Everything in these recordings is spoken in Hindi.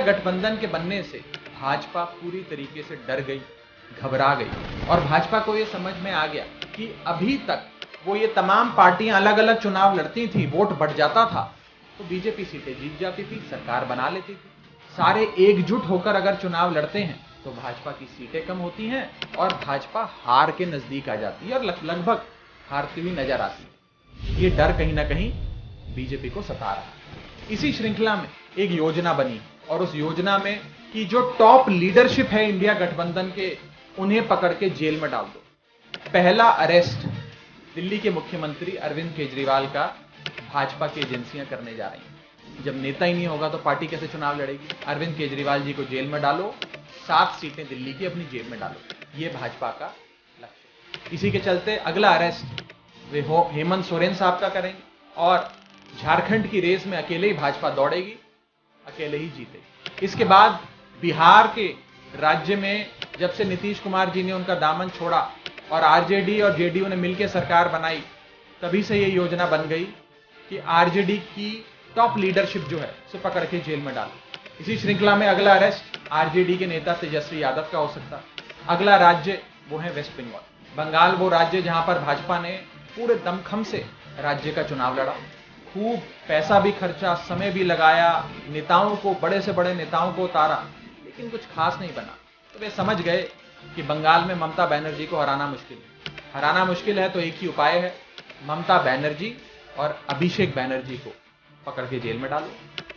गठबंधन के बनने से भाजपा पूरी तरीके से डर गई, घबरा गई और भाजपा को यह समझ में आ गया कि अभी तक वो ये तमाम पार्टियां अलग अलग चुनाव लड़ती थी, वोट बढ़ जाता था तो बीजेपी सीटें जीत जाती थी, सरकार बना लेती थी। सारे एकजुट होकर अगर चुनाव लड़ते हैं तो भाजपा की सीटें कम होती हैं और भाजपा हार के नजदीक आ जाती है और लगभग हारती हुई नजर आती है। ये डर कहीं ना कहीं बीजेपी को सता रहा है। इसी श्रृंखला में एक योजना बनी और उस योजना में कि जो टॉप लीडरशिप है इंडिया गठबंधन के, उन्हें पकड़ के जेल में डाल दो। पहला अरेस्ट दिल्ली के मुख्यमंत्री अरविंद केजरीवाल का भाजपा की एजेंसियां करने जा रही हैं। जब नेता ही नहीं होगा तो पार्टी कैसे चुनाव लड़ेगी? अरविंद केजरीवाल जी को जेल में डालो, 7 सीटें दिल्ली की अपनी जेब में डालो, ये भाजपा का लक्ष्य। इसी के चलते अगला अरेस्ट वे हेमंत सोरेन साहब का करेंगे और झारखंड की रेस में अकेले ही भाजपा दौड़ेगी, अकेले ही जीतेगी। इसके बाद बिहार के राज्य में जब से नीतीश कुमार जी ने उनका दामन छोड़ा और आरजेडी और जेडीयू ने मिलकर सरकार बनाई, तभी से यह योजना बन गई कि आरजेडी की टॉप लीडरशिप जो है उसे पकड़ के जेल में डालो। इसी श्रृंखला में अगला अरेस्ट आरजेडी के नेता तेजस्वी यादव का हो सकता है। अगला राज्य वो है वेस्ट बंगाल। बंगाल वो राज्य जहां पर भाजपा ने पूरे दमखम से राज्य का चुनाव लड़ा, खूब पैसा भी खर्चा, समय भी लगाया, नेताओं को, बड़े से बड़े नेताओं को उतारा, लेकिन कुछ खास नहीं बना। तो वे समझ गए कि बंगाल में ममता बनर्जी को हराना मुश्किल है। हराना मुश्किल है तो एक ही उपाय है, ममता बनर्जी और अभिषेक बनर्जी को पकड़ के जेल में डालो।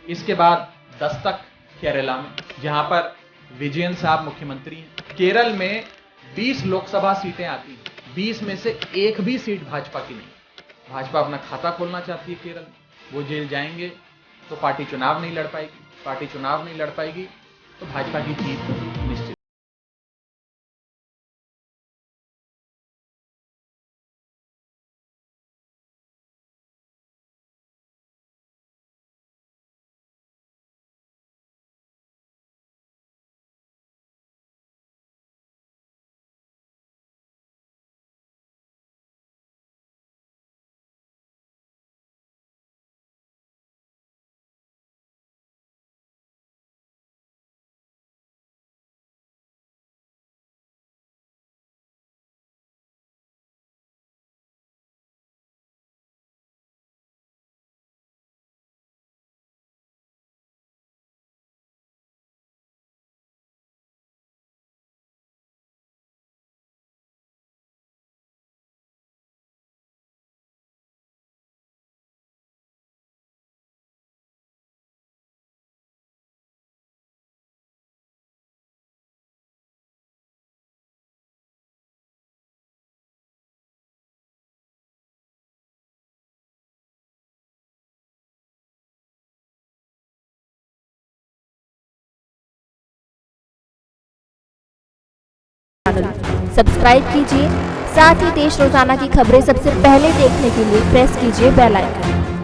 इसके बाद दस्तक केरला में, जहां पर विजयन साहब मुख्यमंत्री हैं। केरल में 20 लोकसभा सीटें आती हैं, 20 में से एक भी सीट भाजपा की नहीं। भाजपा अपना खाता खोलना चाहती है केरल में, वो जेल जाएंगे तो पार्टी चुनाव नहीं लड़ पाएगी, पार्टी चुनाव नहीं लड़ पाएगी तो भाजपा की जीत निश्चित। सब्सक्राइब कीजिए, साथ ही देश रोजाना की खबरें सबसे पहले देखने के लिए प्रेस कीजिए बेल आइकन।